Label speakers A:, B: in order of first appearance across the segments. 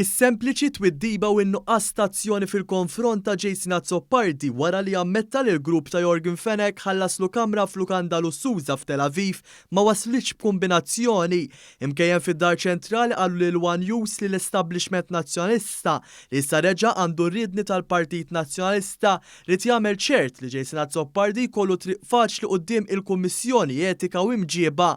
A: Is-sempliċi twiddiba u n-nuqqas stazzjoni fil-konfront ta' Jason Azzopardi wara li ammetta li l-grupp ta' Yorgen Fenech ħallas kamra f'Lukanda lussuża f'Tel Aviv ma waslitx b'kombinazzjoni. Imkejjen fid-dar ċentrali qalu lil One News li l-establishment Nazzjonalista li issa reġa' għandu rridni tal-Partit Nazzjonalista li jagħmel ċert li Jason Azzopardi jkollu triq faċli quddiem il-Kummissjoni Etika u Mġiba.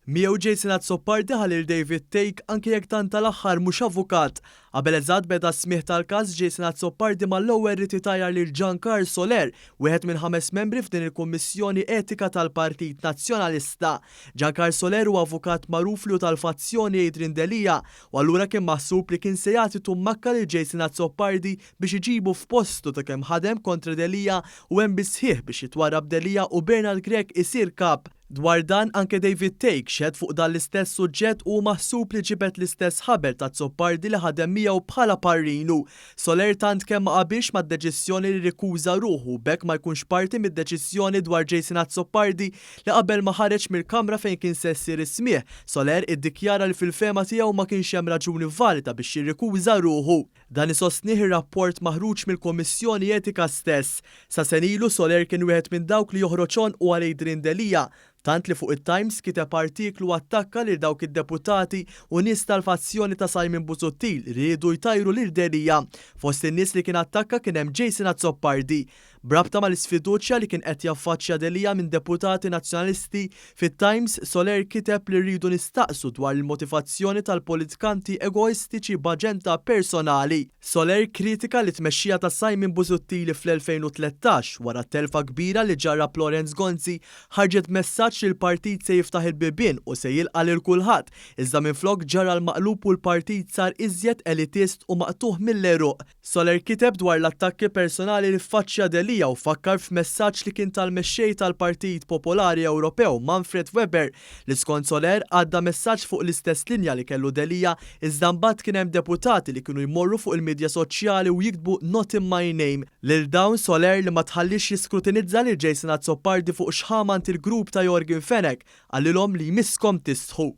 A: Miegħu Jason Azzopardi ħalil David Take anke jekk tant tal-aħħar mhux avukat. Qabel eżatt beda smigħ tal-każ Jason Azzopardi mal-ewwel rid tajjar lil Jean Karl Soler, wieħed minn 5 membri f'din il-Kummissjoni Etika tal-Partit Nazzjonalista. Jean Karl Soler huwa avukat magħruf li tal-fazzjoni Adrian Delia u allura kien maħsub li kien se jagħti tummakka lil Jason Azzopardi biex iġibu f'postu ta' kemm ħadem kontra Delia u hemm bisħieħ biex jitwarrab Delia u Bernard Grek isir kap. Dwar dan anke David Take xed fuq dan l-istess suġġett u maħsub li ġibet l-istess ħaber ta' Azzopardi li ħadem miegħu bħala parrinu. Soler tant kemm ma qabilx mad-deċiżjoni li rikuża ruħu bekk ma jkunx parti mid-deċiżjoni dwar Jason Azzopardi li qabel ma ħareġ mill-kamra fejn kien se ssir is-smigħ. Soler iddikjara li fil-fema tiegħu ma kienx hemm raġuni valida biex jirrikuża ruħu. Dan isostnih ir-rapport maħruġ mill-Kummissjoni Etika stess. Sa senilu Soler kien wieħed minn dawk li joħroġ u għal Adrian Delia. Tant li fuq it-Times kiteb artiklu attakka lil dawk id-deputati u nies tal-fazzjoni ta' Simon Busuttil li jridu jtajru lil Delia. Fost in-nies li kien attakka kien hemm Jason Azzopardi. Brabta mal-isfiduċja li kien qed jaffaċċja Delia minn deputati nazzjonalisti, fit-Times Soler kiteb li rridu nistaqsu dwar il-motivazzjoni tal-politikanti egoistiċi b'aġenda personali. Soler kritika li tmexxija ta' Simon Busuttil fl-2013 wara telfa kbira li ġarrab Florence Gonzi ħarġet messaġġ li l-partit se jiftaħ il-bibien u se jilqa' lil kulħadd, iżda minflok ġara l-maqlub u l-partit sar iżjed elitist u maqtuħ mill-eruq. Soler kiteb dwar l-attakki personali li ffaċċja Delia u fakkar f'messaġġ li kien tal-mexxej tal-Partit Popolari Ewropew Manfred Weber li skont Soler għadda messaġġ fuq l-istess linja li kellu Delia iżda mbagħad kien hemm deputati li kienu jmorru fuq il-medja soċjali u jiktbu not in my name. Lil dawn Soler li ma tħallix jiskrutinizza lil Jason Azzopardi fuq xħamant il-grupp ta' Yorgen Fenech għallilhom li jmisskom tistħu.